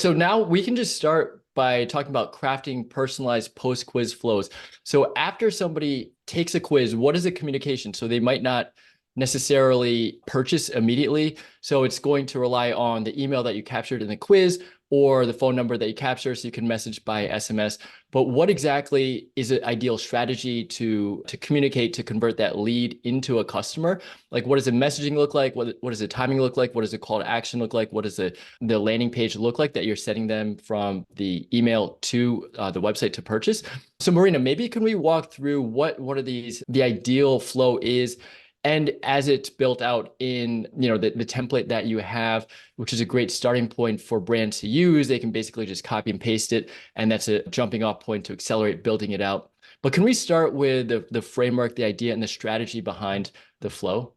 So now we can just start by talking about crafting personalized post-quiz flows. So after somebody takes a quiz, what is the communication? So they might not necessarily purchase immediately. So it's going to rely on the email that you captured in the quiz or the phone number that you capture so you can message by SMS. But what exactly is an ideal strategy to communicate, to convert that lead into a customer? Like, what does the messaging look like? What does the timing look like? What does the call to action look like? What does the landing page look like that you're sending them from the email to the website to purchase? So Marina, maybe can we walk through what are the ideal flow is, and as it's built out in the template that you have, which is a great starting point for brands to use. They can basically just copy and paste it, and that's a jumping off point to accelerate building it out. But can we start with the framework, the idea, and the strategy behind the flow?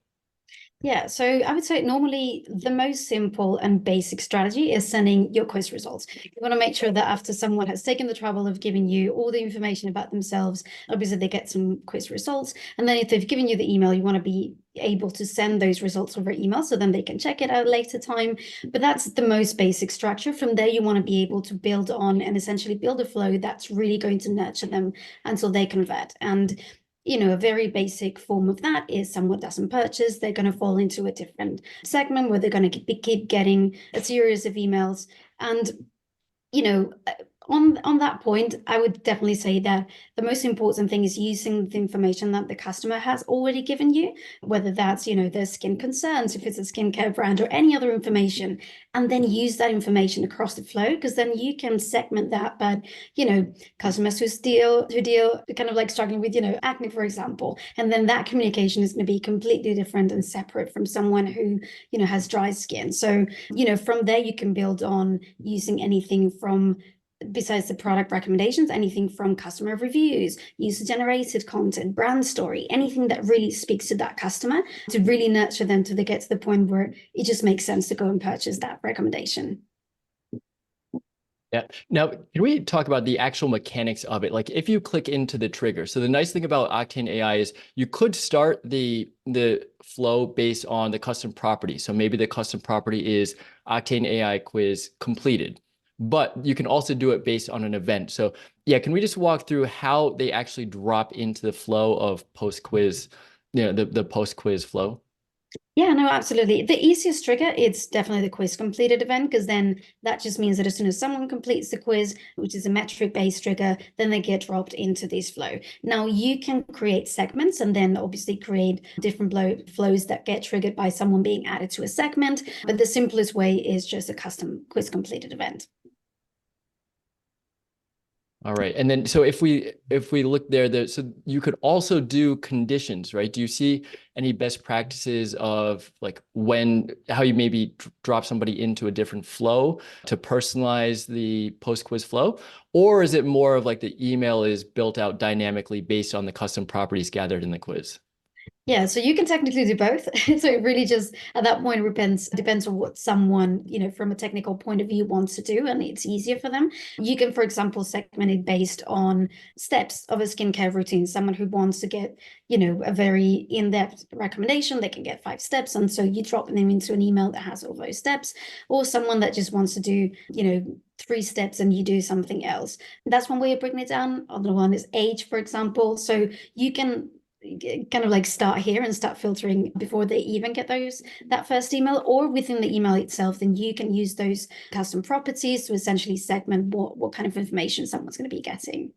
Yeah, so I would say normally the most simple and basic strategy is sending your quiz results. You want to make sure that after someone has taken the trouble of giving you all the information about themselves, obviously they get some quiz results. And then if they've given you the email, you want to be able to send those results over email so then they can check it at a later time. But that's the most basic structure. From there, you want to be able to build on and essentially build a flow that's really going to nurture them until they convert. And a very basic form of that is someone doesn't purchase, they're going to fall into a different segment where they're going to keep getting a series of emails. And, on that point, I would definitely say that the most important thing is using the information that the customer has already given you, whether that's, their skin concerns, if it's a skincare brand or any other information, and then use that information across the flow, because then you can segment that. But, customers who deal kind of like struggling with, acne, for example, and then that communication is going to be completely different and separate from someone who, has dry skin. So, from there, you can build on using anything from, besides the product recommendations, anything from customer reviews, user-generated content, brand story, anything that really speaks to that customer to really nurture them till they get to the point where it just makes sense to go and purchase that recommendation. Yeah. Now, can we talk about the actual mechanics of it? Like if you click into the trigger. So the nice thing about Octane AI is you could start the flow based on the custom property. So maybe the custom property is Octane AI quiz completed, but you can also do it based on an event. So yeah, can we just walk through how they actually drop into the flow of post-quiz, the post-quiz flow? Yeah, no, absolutely. The easiest trigger, it's definitely the quiz completed event, because then that just means that as soon as someone completes the quiz, which is a metric-based trigger, then they get dropped into this flow. Now, you can create segments and then obviously create different flows that get triggered by someone being added to a segment. But the simplest way is just a custom quiz completed event. All right. And then, so if we look there, so you could also do conditions, right? Do you see any best practices of like how you maybe drop somebody into a different flow to personalize the post-quiz flow? Or is it more of like the email is built out dynamically based on the custom properties gathered in the quiz? Yeah, so you can technically do both. So it really just at that point depends on what someone, from a technical point of view wants to do, and it's easier for them. You can, for example, segment it based on steps of a skincare routine. Someone who wants to get, a very in-depth recommendation, they can get 5 steps. And so you drop them into an email that has all those steps, or someone that just wants to do, 3 steps and you do something else. That's one way of breaking it down. Other one is age, for example. So you can kind of like start here and start filtering before they even get that first email, or within the email itself, then you can use those custom properties to essentially segment what kind of information someone's going to be getting.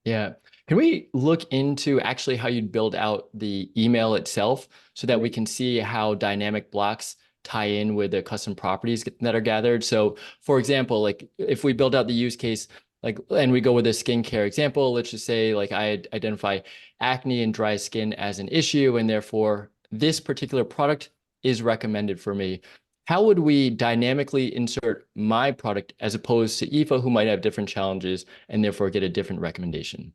Yeah. Can we look into actually how you'd build out the email itself so that we can see how dynamic blocks tie in with the custom properties that are gathered? So for example, like if we build out the use case, and we go with a skincare example, let's just say like I identify acne and dry skin as an issue, and therefore this particular product is recommended for me. How would we dynamically insert my product as opposed to Aoife, who might have different challenges and therefore get a different recommendation?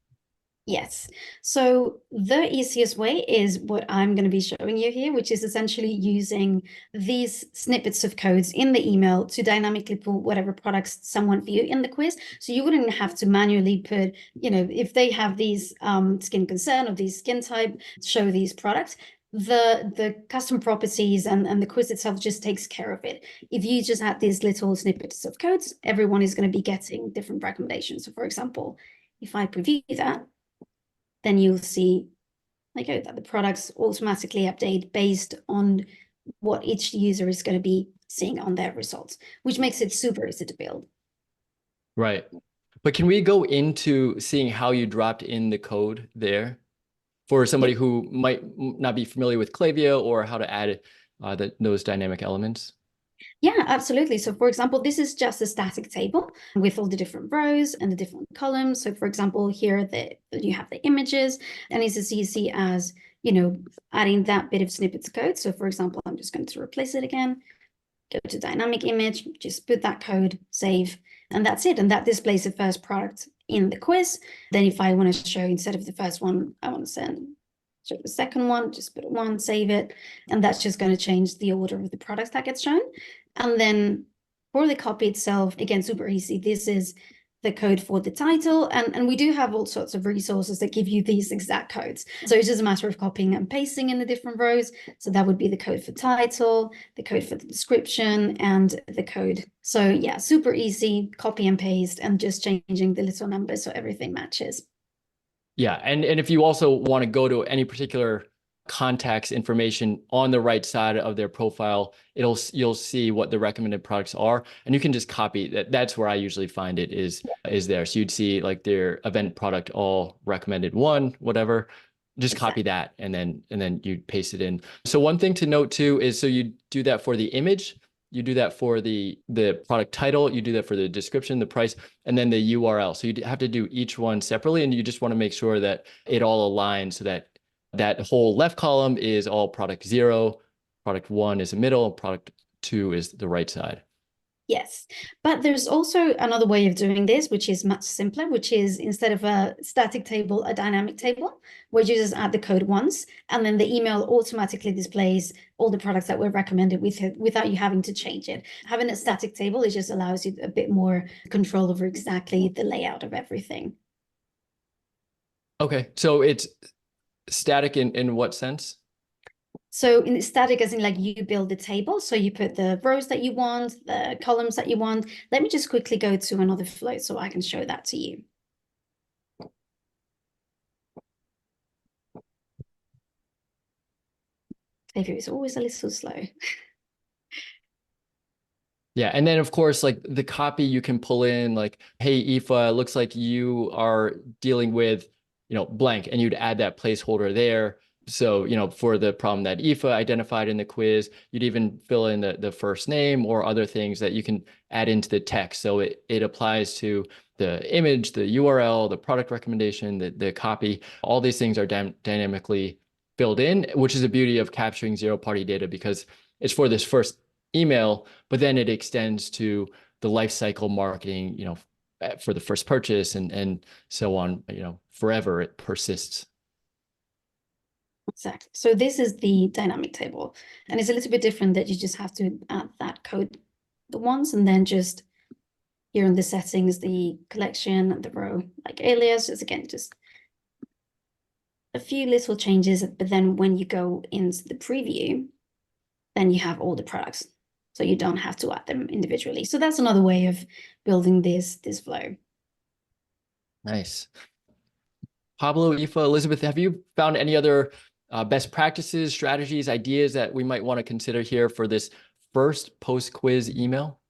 Yes. So the easiest way is what I'm going to be showing you here, which is essentially using these snippets of codes in the email to dynamically pull whatever products someone view in the quiz. So you wouldn't have to manually put, if they have these skin concern or these skin type, show these products. the custom properties and the quiz itself just takes care of it. If you just add these little snippets of codes, everyone is going to be getting different recommendations. So for example, if I preview that, then you'll see like, oh, that the products automatically update based on what each user is going to be seeing on their results, which makes it super easy to build. Right. But can we go into seeing how you dropped in the code there for somebody who might not be familiar with Klaviyo, or how to add those dynamic elements? Yeah, absolutely. So for example, this is just a static table with all the different rows and the different columns. So for example, here you have the images, and it's as easy as, adding that bit of snippets code. So for example, I'm just going to replace it again, go to dynamic image, just put that code, save, and that's it. And that displays the first product in the quiz. Then if I want to show, instead of the first one, I want to show the second one, just put one, save it. And that's just going to change the order of the products that gets shown. And then for the copy itself, again, super easy. This is the code for the title. And we do have all sorts of resources that give you these exact codes. So it's just a matter of copying and pasting in the different rows. So that would be the code for title, the code for the description, and the code. So yeah, super easy, copy and paste, and just changing the little numbers so everything matches. Yeah. And if you also want to go to any particular contacts information on the right side of their profile, you'll see what the recommended products are, and you can just copy that. That's where I usually find it is there. So you'd see like their event product, all recommended one, whatever, just copy that, and then you paste it in. So one thing to note too is, so you do that for the image, you do that for the product title, you do that for the description, the price, and then the URL. So you have to do each one separately, and you just want to make sure that it all aligns so that that whole left column is all product 0, product 1 is the middle, product 2 is the right side. Yes, but there's also another way of doing this, which is much simpler, which is, instead of a static table, a dynamic table, where you just add the code once, and then the email automatically displays all the products that were recommended with it without you having to change it. Having a static table, it just allows you a bit more control over exactly the layout of everything. Okay, so it's static in what sense? So in static, as in like you build the table, so you put the rows that you want, the columns that you want. Let me just quickly go to another flow so I can show that to you. Klaviyo is always a little slow. Yeah, and then of course, like the copy you can pull in, like, hey, Aoife, looks like you are dealing with, blank, and you'd add that placeholder there. So, for the problem that Aoife identified in the quiz, you'd even fill in the first name or other things that you can add into the text. So it applies to the image, the URL, the product recommendation, the copy. All these things are dynamically filled in, which is the beauty of capturing zero-party data, because it's for this first email, but then it extends to the life cycle marketing, for the first purchase and so on, forever it persists. Exactly. So this is the dynamic table, and it's a little bit different that you just have to add that code the once, and then just here in the settings, the collection and the row like alias is again just a few little changes, but then when you go into the preview, then you have all the products. So you don't have to add them individually. So that's another way of building this flow. Nice. Pablo, Aoife, Elizabeth, have you found any other best practices, strategies, ideas that we might want to consider here for this first post-quiz email?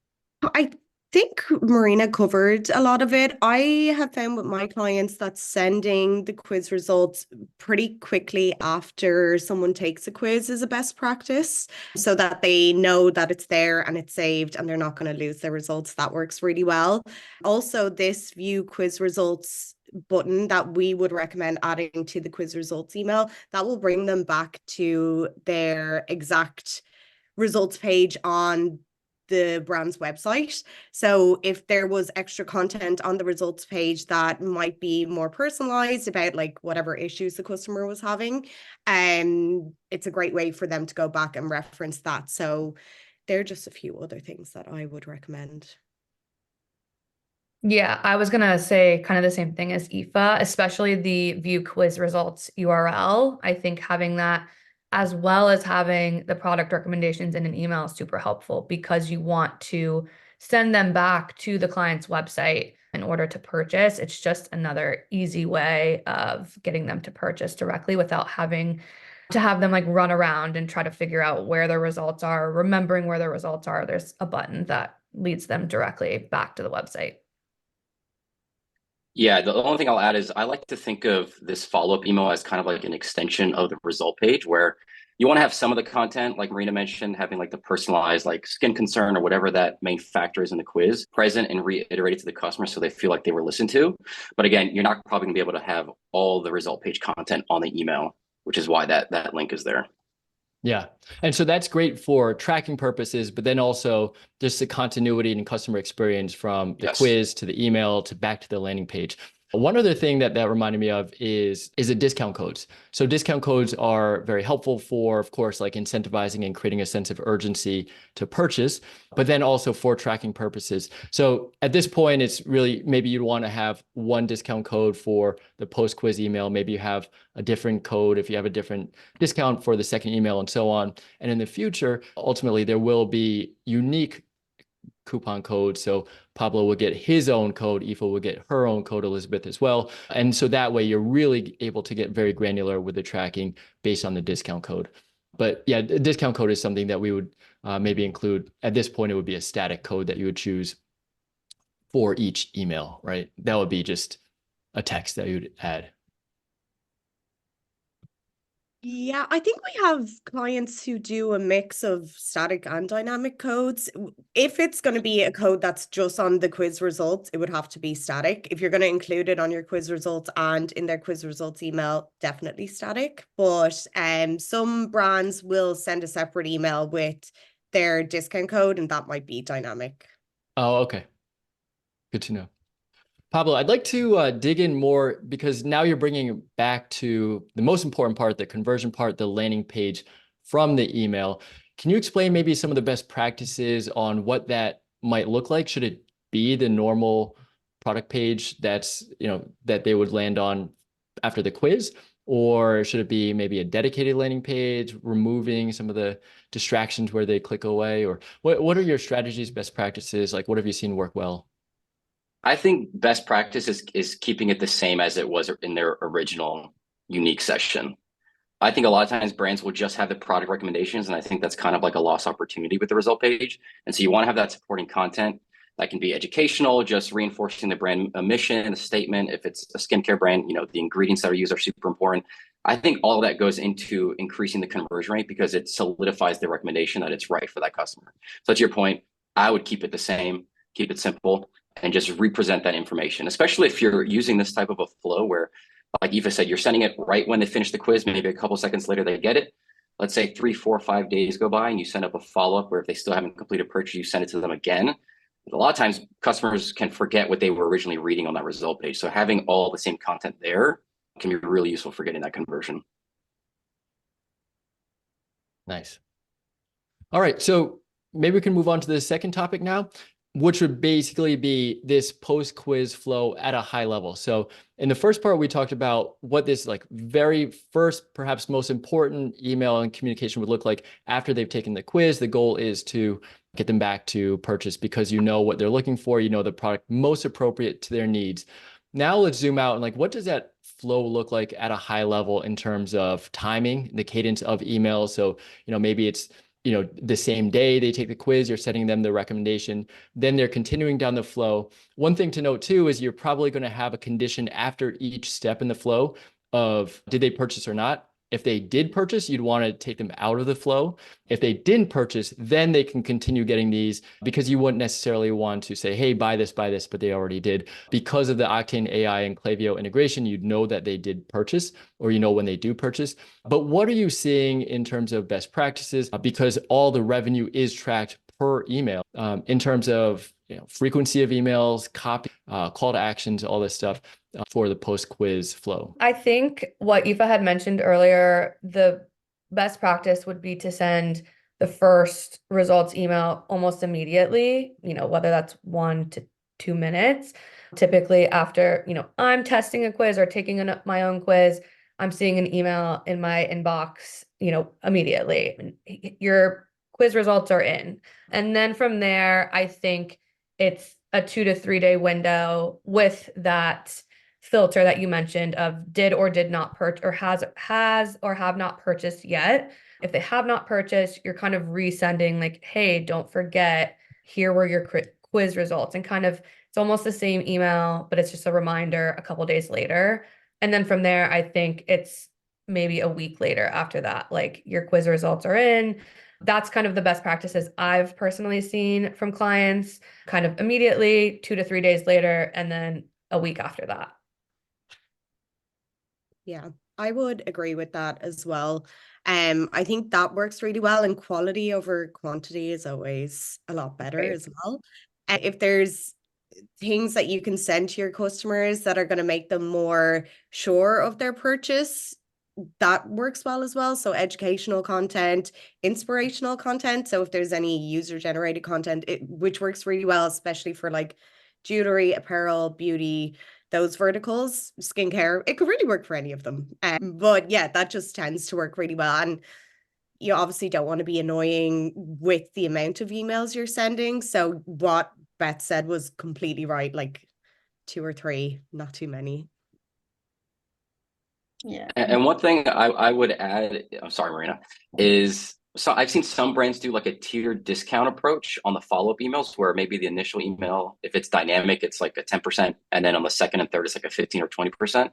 I think Marina covered a lot of it. I have found with my clients that sending the quiz results pretty quickly after someone takes a quiz is a best practice, so that they know that it's there and it's saved and they're not going to lose their results. That works really well. Also, this view quiz results button that we would recommend adding to the quiz results email, that will bring them back to their exact results page on the brand's website. So if there was extra content on the results page that might be more personalized about like whatever issues the customer was having, it's a great way for them to go back and reference that. So there are just a few other things that I would recommend. Yeah, I was gonna say kind of the same thing as Aoife, especially the view quiz results URL. I think having that as well as having the product recommendations in an email is super helpful because you want to send them back to the client's website in order to purchase. It's just another easy way of getting them to purchase directly without having to have them like run around and try to figure out where their results are, remembering where their results are. There's a button that leads them directly back to the website. Yeah, the only thing I'll add is I like to think of this follow-up email as kind of like an extension of the result page where you want to have some of the content, like Marina mentioned, having like the personalized like skin concern or whatever that main factor is in the quiz present and reiterated to the customer so they feel like they were listened to. But again, you're not probably gonna be able to have all the result page content on the email, which is why that link is there. Yeah. And so that's great for tracking purposes, but then also just the continuity and customer experience from the quiz to the email to back to the landing page. One other thing that reminded me of is the discount codes. So discount codes are very helpful for, of course, like incentivizing and creating a sense of urgency to purchase, but then also for tracking purposes. So at this point, it's really, maybe you'd want to have one discount code for the post-quiz email. Maybe you have a different code if you have a different discount for the second email and so on. And in the future, ultimately, there will be unique coupon code. So Pablo will get his own code, Aoife will get her own code, Elizabeth as well. And so that way you're really able to get very granular with the tracking based on the discount code. But yeah, the discount code is something that we would maybe include. At this point, it would be a static code that you would choose for each email, right? That would be just a text that you would add. Yeah, I think we have clients who do a mix of static and dynamic codes. If it's going to be a code that's just on the quiz results, it would have to be static. If you're going to include it on your quiz results and in their quiz results email, definitely static. But some brands will send a separate email with their discount code, and that might be dynamic. Oh, okay. Good to know. Pablo, I'd like to dig in more because now you're bringing it back to the most important part, the conversion part, the landing page from the email. Can you explain maybe some of the best practices on what that might look like? Should it be the normal product page that's, that they would land on after the quiz? Or should it be maybe a dedicated landing page, removing some of the distractions where they click away? Or what are your strategies, best practices? Like, what have you seen work well? I think best practice is keeping it the same as it was in their original unique session. I think a lot of times brands will just have the product recommendations, and I think that's kind of like a lost opportunity with the result page. And so you want to have that supporting content that can be educational, just reinforcing the brand mission, the statement. If it's a skincare brand, the ingredients that are used are super important. I think all of that goes into increasing the conversion rate because it solidifies the recommendation that it's right for that customer. So to your point, I would keep it the same, keep it simple, and just represent that information, especially if you're using this type of a flow where, like Aoife said, you're sending it right when they finish the quiz, maybe a couple seconds later they get it. Let's say 3, 4, 5 days go by and you send up a follow-up where if they still haven't completed purchase, you send it to them again. A lot of times customers can forget what they were originally reading on that result page. So having all the same content there can be really useful for getting that conversion. Nice. All right, so maybe we can move on to the second topic now, which would basically be this post-quiz flow at a high level. So in the first part, we talked about what this like very first, perhaps most important email and communication would look like after they've taken the quiz. The goal is to get them back to purchase because you know what they're looking for, you know the product most appropriate to their needs. Now let's zoom out and like, what does that flow look like at a high level in terms of timing, the cadence of emails? So, maybe it's the same day they take the quiz, you're sending them the recommendation, then they're continuing down the flow. One thing to note too is you're probably going to have a condition after each step in the flow of did they purchase or not. If they did purchase, you'd want to take them out of the flow. If they didn't purchase, then they can continue getting these because you wouldn't necessarily want to say, hey, buy this, but they already did. Because of the Octane AI and Klaviyo integration, you'd know that they did purchase or when they do purchase. But what are you seeing in terms of best practices? Because all the revenue is tracked per email in terms of frequency of emails, copy, call to actions, all this stuff for the post-quiz flow. I think what Aoife had mentioned earlier, the best practice would be to send the first results email almost immediately, whether that's 1 to 2 minutes. Typically after, I'm testing a quiz or taking my own quiz, I'm seeing an email in my inbox immediately. Your quiz results are in. And then from there, I think it's a 2 to 3 day window with that filter that you mentioned of did or did not purchase, or has or have not purchased yet. If they have not purchased, you're kind of resending like, hey, don't forget, here were your quiz results, and kind of it's almost the same email, but it's just a reminder a couple days later. And then from there, I think it's maybe a week later after that, like your quiz results are in. That's kind of the best practices I've personally seen from clients, kind of immediately, 2 to 3 days later, and then a week after that. Yeah, I would agree with that as well. I think that works really well, and quality over quantity is always a lot better Right. as well. And if there's things that you can send to your customers that are going to make them more sure of their purchase, that works well as well. So educational content, inspirational content. So if there's any user-generated content, which works really well, especially for like jewelry, apparel, beauty, those verticals, skincare, it could really work for any of them. But yeah, that just tends to work really well. And you obviously don't want to be annoying with the amount of emails you're sending. So what Beth said was completely right. Like 2 or 3, not too many. Yeah. And one thing I would add, I'm sorry, Marina, is so I've seen some brands do like a tiered discount approach on the follow-up emails, where maybe the initial email, if it's dynamic, it's like a 10%, and then on the second and third, it's like a 15 or 20%.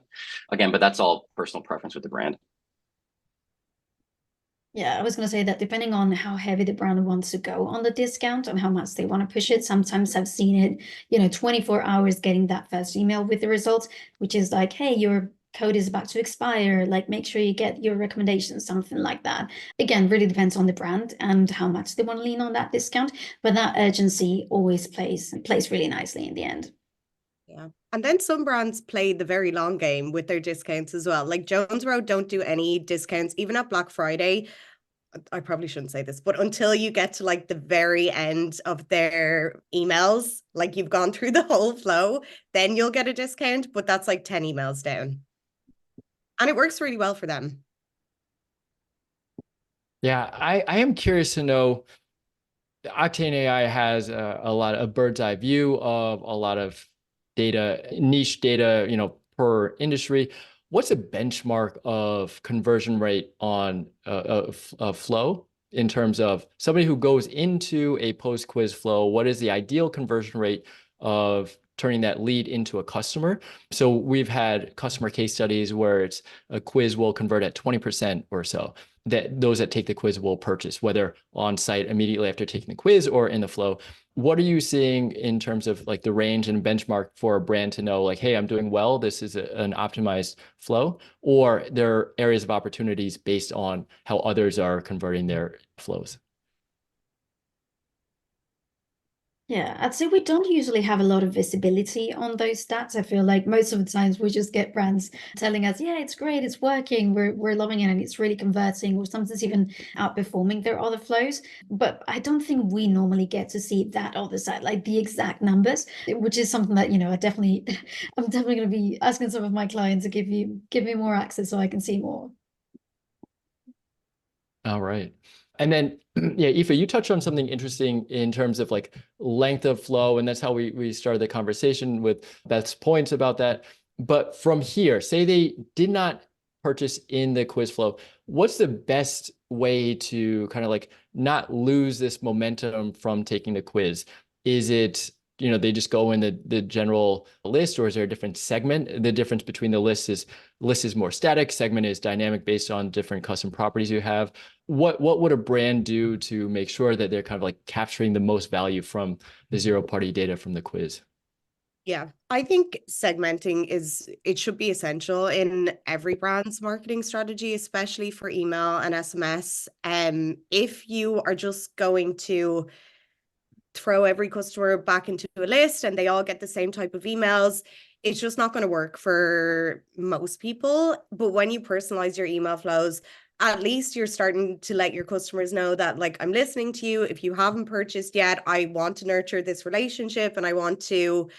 Again, but that's all personal preference with the brand. Yeah, I was going to say that depending on how heavy the brand wants to go on the discount and how much they want to push it, sometimes I've seen it, 24 hours getting that first email with the results, which is like, hey, your code is about to expire, like make sure you get your recommendations, something like that. Again, really depends on the brand and how much they want to lean on that discount, but that urgency always plays really nicely in the end. Yeah. And then some brands play the very long game with their discounts as well. Like Jones Road don't do any discounts, even at Black Friday. I probably shouldn't say this, but until you get to like the very end of their emails, like you've gone through the whole flow, then you'll get a discount, but that's like 10 emails down. And it works really well for them. Yeah, I am curious to know, Octane AI has a lot of bird's eye view of a lot of data, niche data, per industry. What's a benchmark of conversion rate on a flow in terms of somebody who goes into a post-quiz flow? What is the ideal conversion rate of turning that lead into a customer? So we've had customer case studies where it's a quiz will convert at 20% or so, that those that take the quiz will purchase, whether on site immediately after taking the quiz or in the flow. What are you seeing in terms of like the range and benchmark for a brand to know like, hey, I'm doing well, this is an optimized flow, or there are areas of opportunities based on how others are converting their flows? Yeah, I'd say we don't usually have a lot of visibility on those stats. I feel like most of the times we just get brands telling us, yeah, it's great, it's working, we're loving it, and it's really converting, or sometimes even outperforming their other flows. But I don't think we normally get to see that other side, like the exact numbers, which is something that, I'm definitely going to be asking some of my clients to give me more access so I can see more. All right. And then, yeah, Aoife, you touched on something interesting in terms of like length of flow, and that's how we started the conversation with Beth's points about that. But from here, say they did not purchase in the quiz flow, what's the best way to kind of like not lose this momentum from taking the quiz? Is it, they just go in the general list, or is there a different segment? The difference between the list is more static, segment is dynamic based on different custom properties you have. What would a brand do to make sure that they're kind of like capturing the most value from the zero-party data from the quiz? Yeah, I think segmenting it should be essential in every brand's marketing strategy, especially for email and SMS. If you are just going to throw every customer back into a list and they all get the same type of emails, it's just not going to work for most people. But when you personalize your email flows, at least you're starting to let your customers know that, like, I'm listening to you. If you haven't purchased yet, I want to nurture this relationship and I want to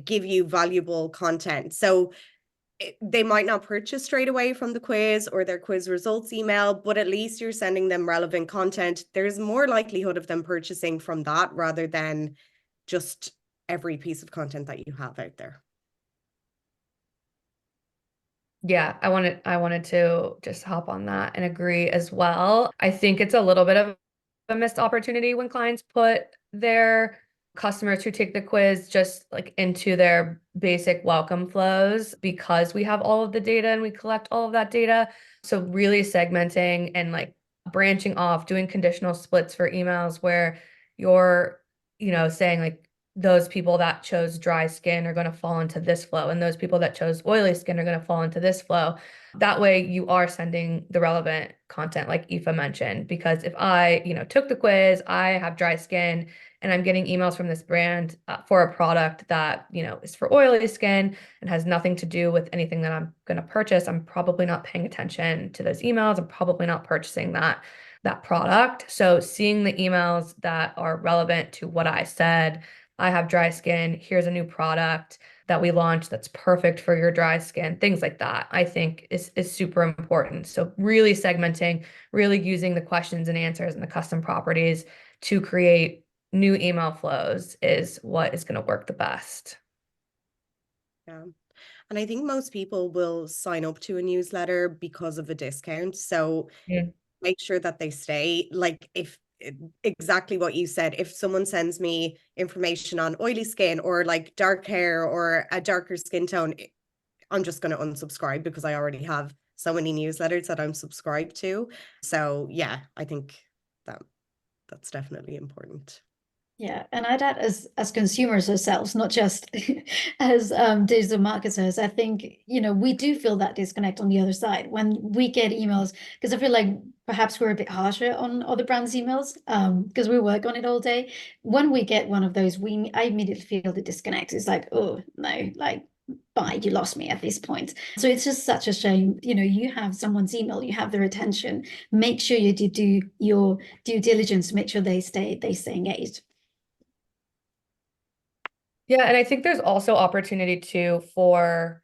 give you valuable content. So they might not purchase straight away from the quiz or their quiz results email, but at least you're sending them relevant content. There's more likelihood of them purchasing from that rather than just every piece of content that you have out there. Yeah, I wanted to just hop on that and agree as well. I think it's a little bit of a missed opportunity when clients put their customers who take the quiz just like into their basic welcome flows, because we have all of the data and we collect all of that data. So really segmenting and like branching off, doing conditional splits for emails where you're, saying like those people that chose dry skin are going to fall into this flow, and those people that chose oily skin are going to fall into this flow. That way you are sending the relevant content like Aoife mentioned, because if I, took the quiz, I have dry skin and I'm getting emails from this brand for a product that, is for oily skin and has nothing to do with anything that I'm going to purchase, I'm probably not paying attention to those emails. I'm probably not purchasing that product. So seeing the emails that are relevant to what I said, I have dry skin, here's a new product that we launched that's perfect for your dry skin, things like that, I think is super important. So really segmenting, really using the questions and answers and the custom properties to create new email flows is what is going to work the best. Yeah. And I think most people will sign up to a newsletter because of a discount. So make sure that they stay. Like if exactly what you said, if someone sends me information on oily skin or like dark hair or a darker skin tone, I'm just going to unsubscribe because I already have so many newsletters that I'm subscribed to. So yeah, I think that's definitely important. Yeah, and I'd add as consumers ourselves, not just as digital marketers, I think, we do feel that disconnect on the other side when we get emails, because I feel like perhaps we're a bit harsher on other brands' emails because we work on it all day. When we get one of those, I immediately feel the disconnect. It's like, oh no, like, bye, you lost me at this point. So it's just such a shame. You have someone's email, you have their attention. Make sure you do your due diligence to make sure they stay engaged. Yeah, and I think there's also opportunity too for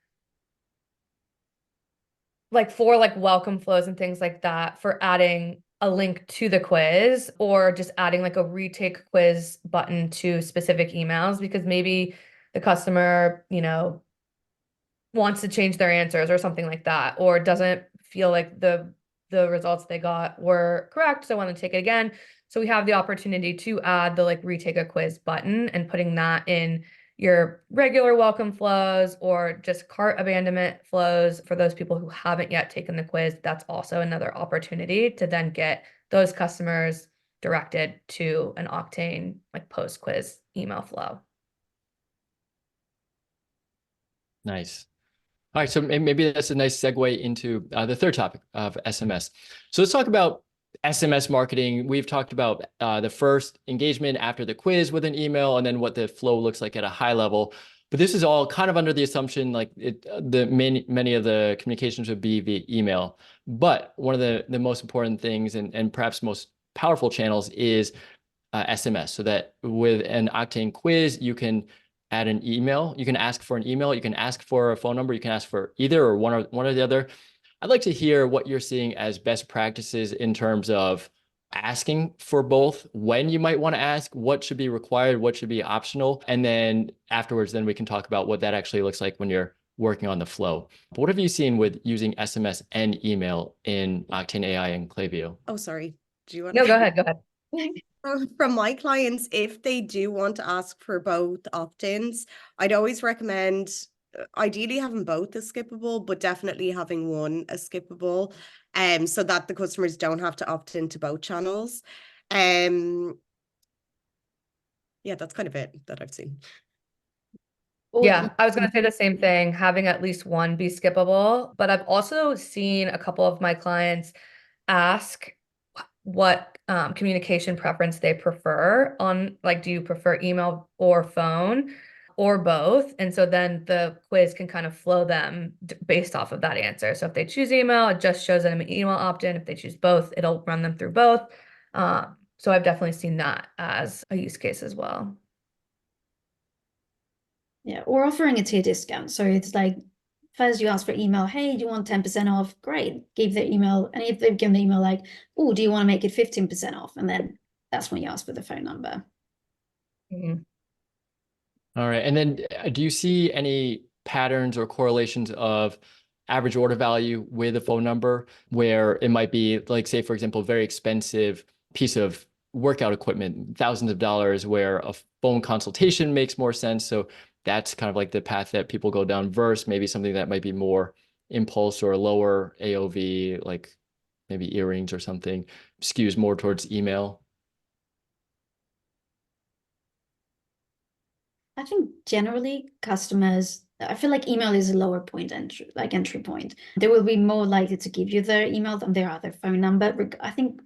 welcome flows and things like that, for adding a link to the quiz or just adding like a retake quiz button to specific emails, because maybe the customer, wants to change their answers or something like that, or doesn't feel like the results they got were correct, so want to take it again. So we have the opportunity to add the like retake a quiz button and putting that in your regular welcome flows or just cart abandonment flows for those people who haven't yet taken the quiz. That's also another opportunity to then get those customers directed to an Octane like post-quiz email flow. Nice. All right, so maybe that's a nice segue into the third topic of SMS. So let's talk about SMS marketing. We've talked about the first engagement after the quiz with an email, and then what the flow looks like at a high level. But this is all kind of under the assumption like many of the communications would be via email. But one of the most important things and perhaps most powerful channels is SMS, so that with an Octane quiz, you can add an email, you can ask for an email, you can ask for a phone number, you can ask for either or one or the other. I'd like to hear what you're seeing as best practices in terms of asking for both, when you might want to ask, what should be required, what should be optional, and then afterwards, then we can talk about what that actually looks like when you're working on the flow. But what have you seen with using SMS and email in Octane AI and Klaviyo? Oh, sorry. Do you want No, go ahead. From my clients, if they do want to ask for both opt-ins, I'd always recommend ideally having both as skippable, but definitely having one as skippable, so that the customers don't have to opt into both channels. Yeah, that's kind of it that I've seen. Yeah, I was going to say the same thing, having at least one be skippable, but I've also seen a couple of my clients ask what communication preference they prefer on, like, do you prefer email or phone or both? And so then the quiz can kind of flow them based off of that answer. So if they choose email, it just shows them an email opt-in. If they choose both, it'll run them through both. So I've definitely seen that as a use case as well. Yeah, or offering a tier discount. So it's like first you ask for email, hey, do you want 10% off? Great, give the email. And if they've given the email like, oh, do you want to make it 15% off? And then that's when you ask for the phone number. Mhm. All right. And then do you see any patterns or correlations of average order value with a phone number where it might be like, say, for example, a very expensive piece of workout equipment, thousands of dollars, where a phone consultation makes more sense. So that's kind of like the path that people go down versus maybe something that might be more impulse or lower AOV, like maybe earrings or something, skews more towards email. I think generally customers, I feel like email is a lower point entry point. They will be more likely to give you their email than they are their phone number. I think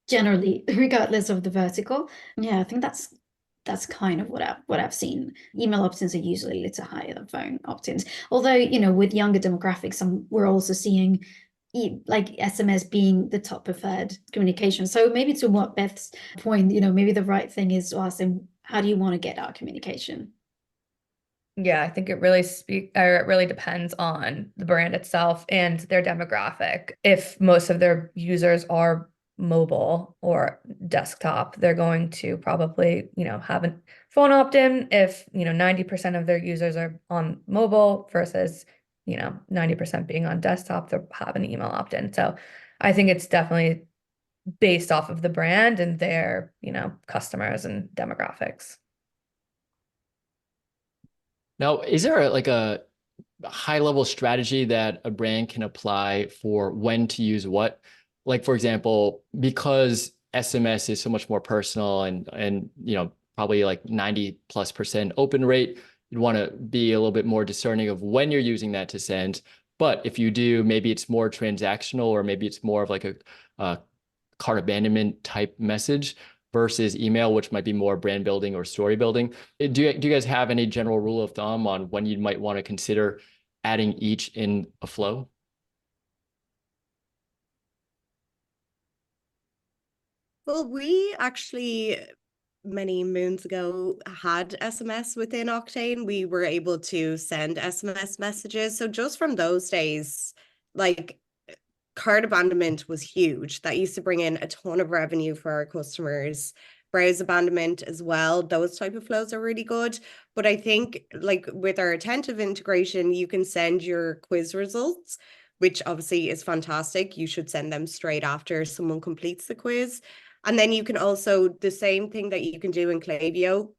generally, regardless of the vertical. Yeah, I think that's kind of what I've seen. Email opt-ins are usually a little higher than phone opt-ins. Although, you know, with younger demographics, we're also seeing like SMS being the top preferred communication. So maybe to what Beth's point, you know, maybe the right thing is to ask them, how do you want to get our communication? Yeah, I think it really depends on the brand itself and their demographic. If most of their users are mobile or desktop, they're going to probably, you know, have a phone opt-in. If, you know, 90% of their users are on mobile versus, you know, 90% being on desktop, they'll have an email opt-in. So I think it's definitely based off of the brand and their, you know, customers and demographics. Now, is there like a high level strategy that a brand can apply for when to use what? Like, for example, because SMS is so much more personal and you know, probably like 90+% open rate, you'd want to be a little bit more discerning of when you're using that to send. But if you do, maybe it's more transactional, or maybe it's more of like a cart abandonment type message versus email, which might be more brand building or story building. Do you guys have any general rule of thumb on when you might want to consider adding each in a flow? Well, we actually many moons ago had SMS within Octane. We were able to send SMS messages. So just from those days, like cart abandonment was huge. That used to bring in a ton of revenue for our customers. Browse abandonment as well. Those type of flows are really good. But I think like with our attentive integration, you can send your quiz results, which obviously is fantastic. You should send them straight after someone completes the quiz. And then you can also, the same thing that you can do in Klaviyo,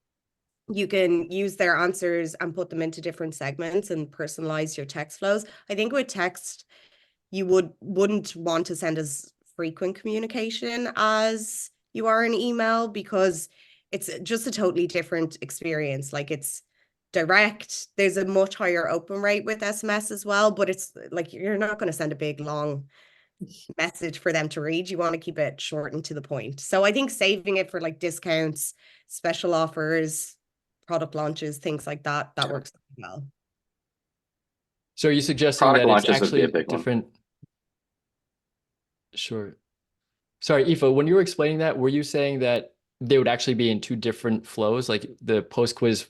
you can use their answers and put them into different segments and personalize your text flows. I think with text, you wouldn't want to send as frequent communication as you are in email, because it's just a totally different experience. Like it's direct. There's a much higher open rate with SMS as well, but it's like you're not going to send a big long message for them to read. You want to keep it short and to the point. So I think saving it for like discounts, special offers, product launches, things like that, that works well. So are you suggesting Product that it's launches would be actually a big one. different? Sure. Sorry, Aoife, when you were explaining that, were you saying that they would actually be in two different flows? Like the post-quiz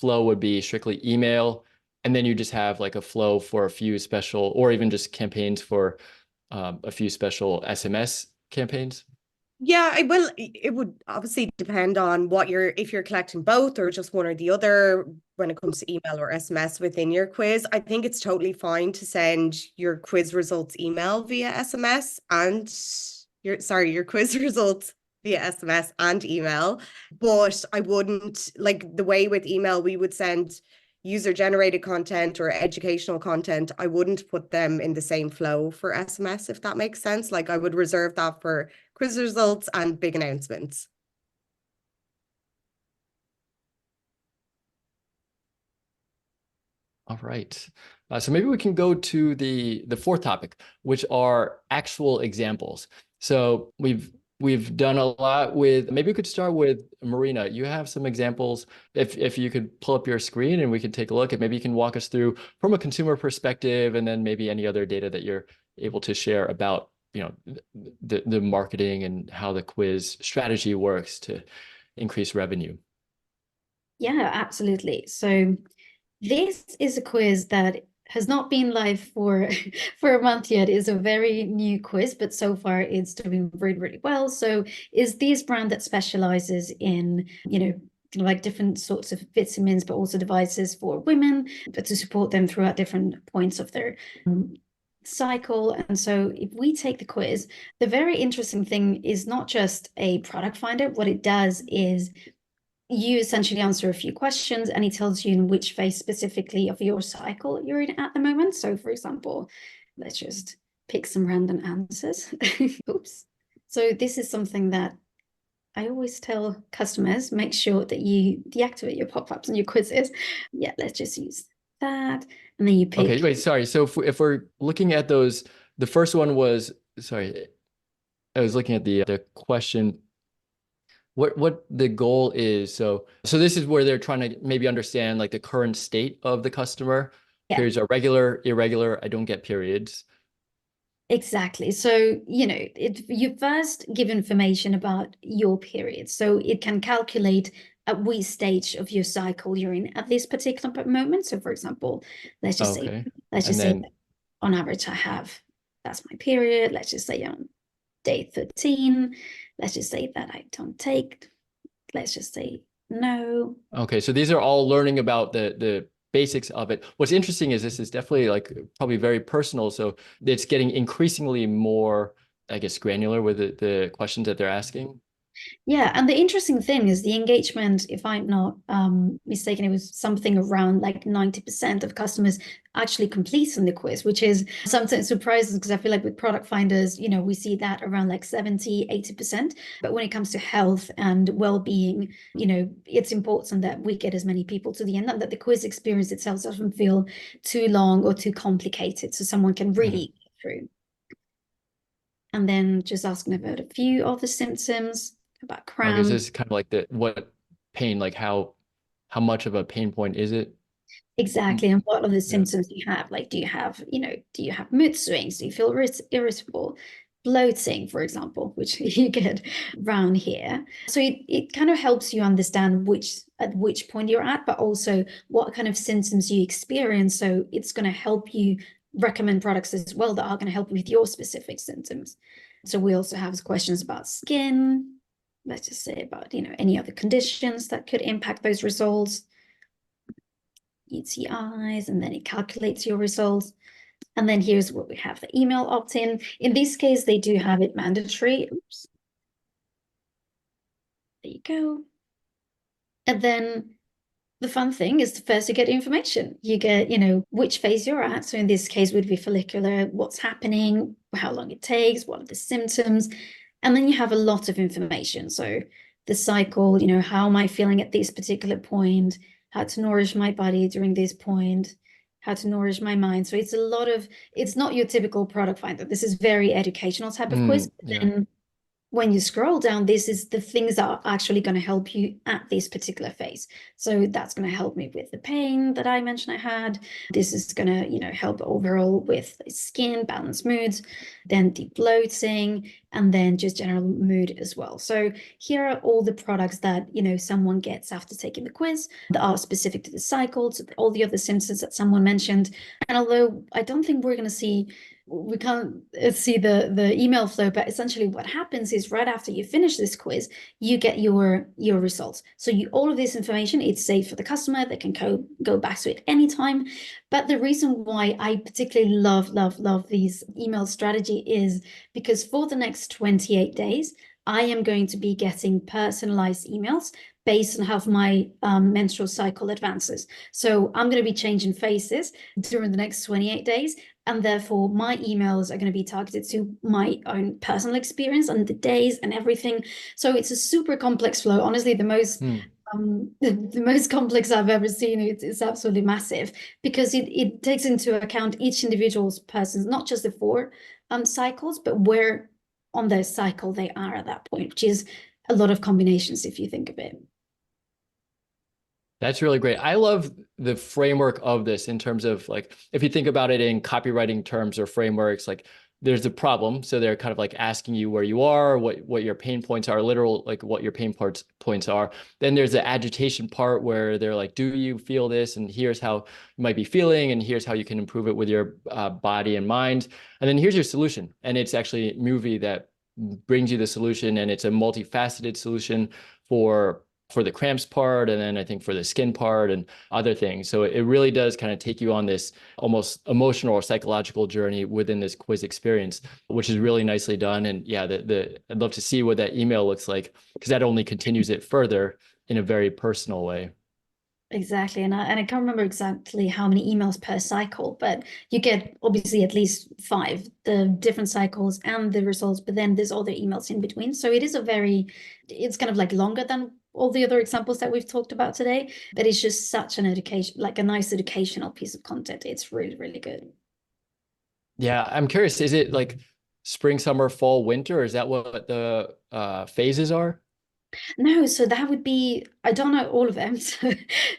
flow would be strictly email, and then you just have like a flow for a few special, or even just campaigns for a few special SMS campaigns? Yeah, it would obviously depend on if you're collecting both or just one or the other when it comes to email or SMS within your quiz. I think it's totally fine to send your quiz results email via SMS and your quiz results via SMS and email. But I wouldn't, like the way with email, we would send user-generated content or educational content. I wouldn't put them in the same flow for SMS, if that makes sense. Like I would reserve that for quiz results and big announcements. All right. So maybe we can go to the fourth topic, which are actual examples. So we've done a lot with, maybe we could start with Marina. You have some examples. If you could pull up your screen and we could take a look, and maybe you can walk us through from a consumer perspective, and then maybe any other data that you're able to share about, you know, the marketing and how the quiz strategy works to increase revenue. Yeah, absolutely. So this is a quiz that has not been live for for a month yet. It's a very new quiz, but so far it's doing really, really well. So is this brand that specializes in, like different sorts of vitamins, but also devices for women, but to support them throughout different points of their cycle. And so if we take the quiz, the very interesting thing is not just a product finder. What it does is you essentially answer a few questions and it tells you in which phase specifically of your cycle you're in at the moment. So for example, let's just pick some random answers. Oops. So this is something that I always tell customers, make sure that you deactivate your pop-ups and your quizzes. Yeah, let's just use that. And then you pick. Okay, wait, sorry. So if we're looking at those, the first one was, sorry, I was looking at the question, what the goal is. So this is where they're trying to maybe understand like the current state of the customer. Yeah. Periods are regular, irregular, I don't get periods. Exactly. So, you first give information about your period. So it can calculate at which stage of your cycle you're in at this particular moment. So for example, let's just say on average, that's my period. Let's just say on day 13. Let's just say that I don't take, let's just say no. Okay, so these are all learning about the basics of it. What's interesting is this is definitely like probably very personal. So it's getting increasingly more, I guess, granular with the questions that they're asking. Yeah, and the interesting thing is the engagement, if I'm not mistaken, it was something around like 90% of customers actually completing the quiz, which is sometimes surprising because I feel like with product finders, we see that around like 70, 80%. But when it comes to health and well-being, it's important that we get as many people to the end, and that the quiz experience itself doesn't feel too long or too complicated, so someone can really get through. And then just asking about a few other symptoms. About cramp. Okay, so this is kind of like what pain, like how much of a pain point is it? Exactly. And what are the symptoms you have? Like, do you have mood swings? Do you feel irritable? Bloating, for example, which you get around here. So it kind of helps you understand at which point you're at, but also what kind of symptoms you experience. So it's going to help you recommend products as well that are going to help you with your specific symptoms. So we also have questions about skin. Let's just say about, any other conditions that could impact those results. UTIs, and then it calculates your results. And then here's what we have, the email opt-in. In this case, they do have it mandatory. Oops. There you go. And then the fun thing is first you get information. You get, which phase you're at. So in this case would be follicular, what's happening, how long it takes, what are the symptoms. And then you have a lot of information. So the cycle, how am I feeling at this particular point, how to nourish my body during this point, how to nourish my mind. So it's not your typical product finder. This is very educational type of quiz. Yeah. And when you scroll down, this is the things that are actually going to help you at this particular phase. So that's going to help me with the pain that I mentioned I had. This is going to, help overall with skin, balanced moods, then deep bloating, and then just general mood as well. So here are all the products that, someone gets after taking the quiz that are specific to the cycle, to all the other symptoms that someone mentioned. And although I don't think we can't see the email flow, but essentially what happens is right after you finish this quiz, you get your results. So all of this information, it's safe for the customer. They can go back to it anytime. But the reason why I particularly love these email strategy is because for the next 28 days, I am going to be getting personalized emails based on how my menstrual cycle advances. So I'm going to be changing phases during the next 28 days. And therefore, my emails are going to be targeted to my own personal experience and the days and everything. So it's a super complex flow. Honestly, the most complex I've ever seen. It's absolutely massive because it takes into account each individual's person's, not just the 4 cycles, but where on their cycle they are at that point, which is a lot of combinations if you think of it. That's really great. I love the framework of this in terms of like, if you think about it in copywriting terms or frameworks, like there's a problem. So they're kind of like asking you where you are, what your pain points are, literal, like what your pain points are. Then there's the agitation part where they're like, do you feel this? And here's how you might be feeling, and here's how you can improve it with your body and mind. And then here's your solution. And it's actually a movie that brings you the solution, and it's a multifaceted solution for the cramps part, and then I think for the skin part and other things. So it really does kind of take you on this almost emotional or psychological journey within this quiz experience, which is really nicely done. And yeah, I'd love to see what that email looks like, because that only continues it further in a very personal way. Exactly. And I can't remember exactly how many emails per cycle, but you get obviously at least 5, the different cycles and the results, but then there's other emails in between. So it's kind of like longer than all the other examples that we've talked about today, but it's just such an education, like a nice educational piece of content. It's really, really good. Yeah, I'm curious, is it like spring, summer, fall, winter? Or is that what the phases are? No, so that would be, I don't know all of them, so,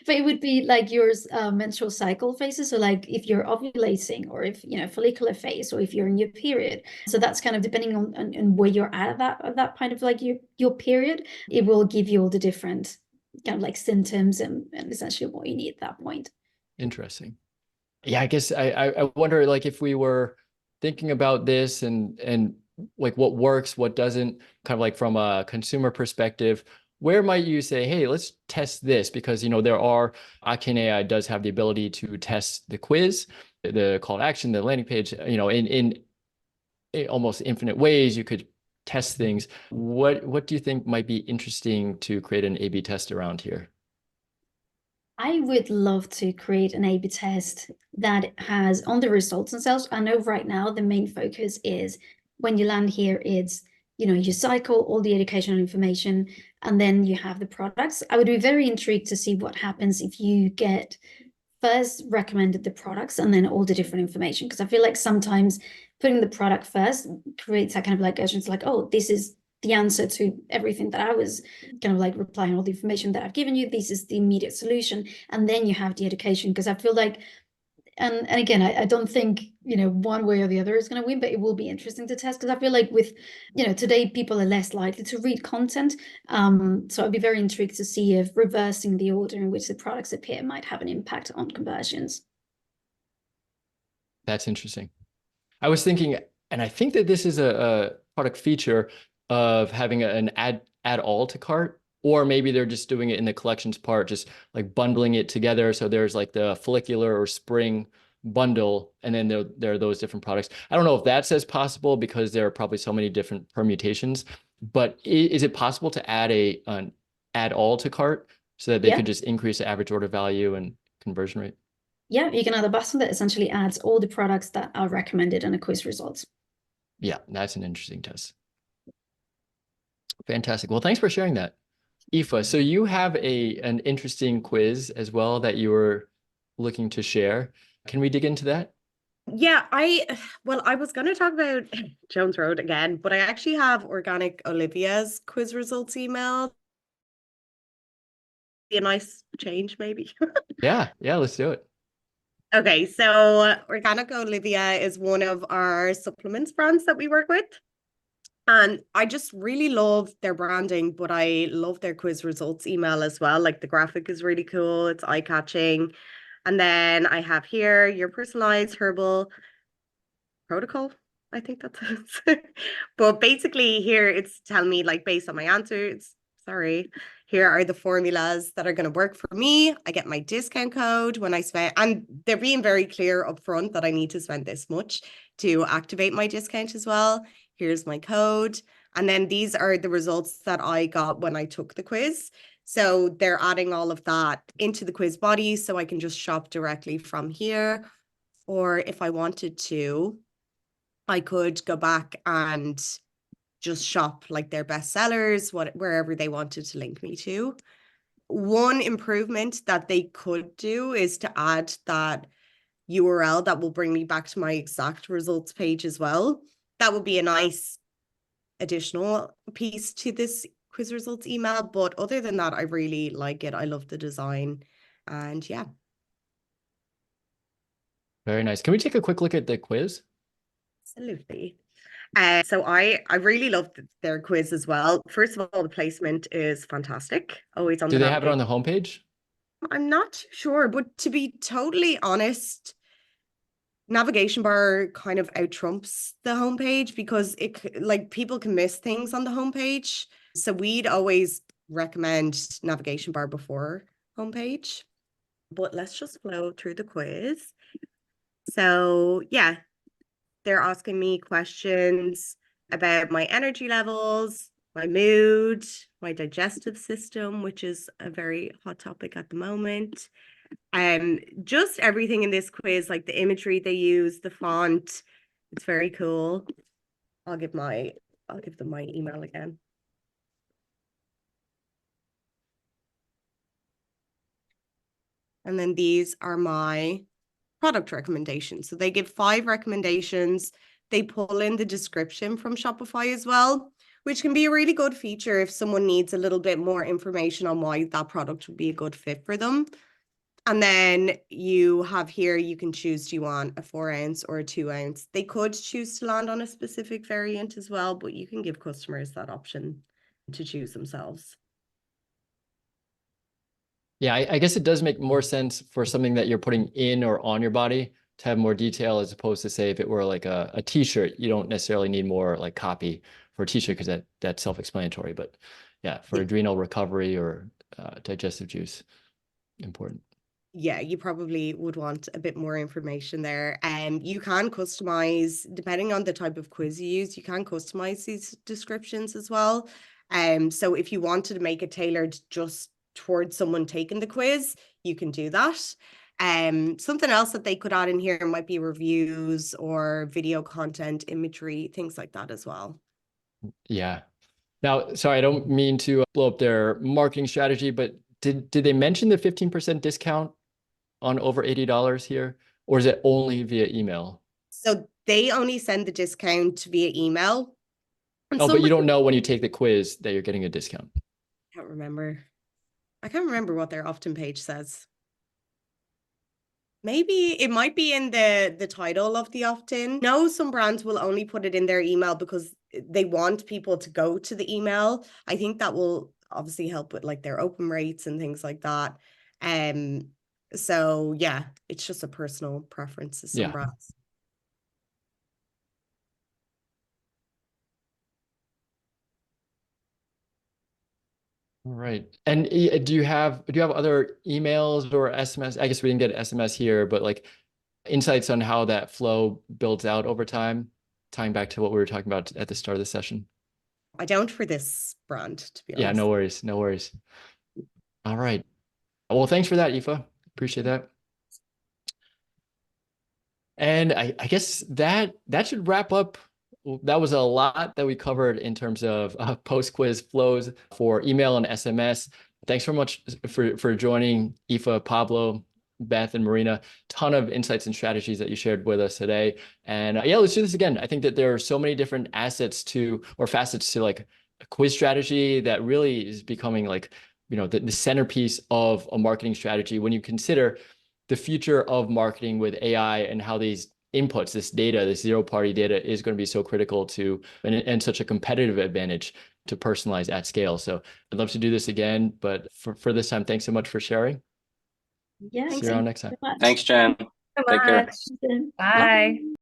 but it would be like your menstrual cycle phases. So like if you're ovulating, or if, follicular phase, or if you're in your period. So that's kind of depending on where you're at that point of like your period, it will give you all the different kind of like symptoms and essentially what you need at that point. Interesting. Yeah, I guess I wonder, like, if we were thinking about this and like what works, what doesn't, kind of like from a consumer perspective, where might you say, hey, let's test this? Because, Octane AI does have the ability to test the quiz, the call to action, the landing page, in almost infinite ways. You could test things. What do you think might be interesting to create an A/B test around here? I would love to create an A/B test that has on the results themselves. I know right now the main focus is when you land here, it's, you cycle all the educational information and then you have the products. I would be very intrigued to see what happens if you get first recommended the products and then all the different information. Because I feel like sometimes putting the product first creates that kind of like urgency, like, oh, this is the answer to everything that I was kind of like replying all the information that I've given you. This is the immediate solution. And then you have the education, because I feel like, and again, I don't think, one way or the other is going to win, but it will be interesting to test, because I feel like with, today people are less likely to read content. So I'd be very intrigued to see if reversing the order in which the products appear might have an impact on conversions. That's interesting. I was thinking, and I think that this is a product feature of having an add all to cart, or maybe they're just doing it in the collections part, just like bundling it together. So there's like the follicular or spring bundle, and then there are those different products. I don't know if that's as possible, because there are probably so many different permutations, but is it possible to add an add all to cart so that they could just increase the average order value and conversion rate? Yeah, you can add a button that essentially adds all the products that are recommended in the quiz results. Yeah, that's an interesting test. Fantastic. Well, thanks for sharing that, Aoife. So you have an interesting quiz as well that you were looking to share. Can we dig into that? Yeah, I was going to talk about Jones Road again, but I actually have Organic Olivia's quiz results email. Be a nice change, maybe. Yeah, let's do it. Okay, so Organic Olivia is one of our supplements brands that we work with. And I just really love their branding, but I love their quiz results email as well. Like the graphic is really cool. It's eye-catching. And then I have here your personalized herbal protocol. I think that's it. But basically here it's telling me, like, based on my answers, here are the formulas that are going to work for me. I get my discount code when I spend, and they're being very clear up front that I need to spend this much to activate my discount as well. Here's my code. And then these are the results that I got when I took the quiz. So they're adding all of that into the quiz body, so I can just shop directly from here. Or if I wanted to, I could go back and just shop like their best sellers, wherever they wanted to link me to. One improvement that they could do is to add that URL that will bring me back to my exact results page as well. That would be a nice additional piece to this quiz results email. But other than that, I really like it. I love the design. And yeah. Very nice. Can we take a quick look at the quiz? Absolutely. So I really loved their quiz as well. First of all, the placement is fantastic. Always on Do the they have it on navigation. the homepage? I'm not too sure, but to be totally honest, navigation bar kind of out trumps the homepage because like people can miss things on the homepage. So we'd always recommend navigation bar before homepage. But let's just flow through the quiz. So yeah, they're asking me questions about my energy levels, my mood, my digestive system, which is a very hot topic at the moment. Just everything in this quiz, like the imagery they use, the font, it's very cool. I'll give them my email again. And then these are my product recommendations. So they give 5 recommendations. They pull in the description from Shopify as well, which can be a really good feature if someone needs a little bit more information on why that product would be a good fit for them. And then you have here, you can choose, do you want a 4-ounce or a 2-ounce? They could choose to land on a specific variant as well, but you can give customers that option to choose themselves. Yeah, I guess it does make more sense for something that you're putting in or on your body to have more detail as opposed to say if it were like a t-shirt, you don't necessarily need more like copy for a t-shirt because that's self-explanatory. But yeah, for adrenal recovery or digestive juice, important. Yeah, you probably would want a bit more information there. You can customize, depending on the type of quiz you use, you can customize these descriptions as well. So if you wanted to make it tailored just towards someone taking the quiz, you can do that. Something else that they could add in here might be reviews or video content, imagery, things like that as well. Yeah. Now, sorry, I don't mean to blow up their marketing strategy, but did they mention the 15% discount on over $80 here, or is it only via email? So they only send the discount via email. And Oh, but you don't know when you take the quiz that you're getting a discount. I can't remember what their Often page says. Maybe it might be in the title of the opt-in. No, some brands will only put it in their email because they want people to go to the email. I think that will obviously help with like their open rates and things like that. So yeah, it's just a personal preference to some brands. All right. And do you have other emails or SMS? I guess we didn't get SMS here, but like insights on how that flow builds out over time, tying back to what we were talking about at the start of the session. I don't for this brand, to be honest. Yeah, no worries. No worries. All right. Well, thanks for that, Aoife. Appreciate that. And I guess that should wrap up. That was a lot that we covered in terms of post-quiz flows for email and SMS. Thanks so much for joining, Aoife, Pablo, Beth, and Marina. Ton of insights and strategies that you shared with us today. And yeah, let's do this again. I think that there are so many different facets to like a quiz strategy that really is becoming like, you know, the centerpiece of a marketing strategy when you consider the future of marketing with AI and how these inputs, this data, this zero-party data is going to be so critical to and such a competitive advantage to personalize at scale. So I'd love to do this again, but for this time, thanks so much for sharing. Yeah, see you around next time. Thanks, Jen. Take care. Bye.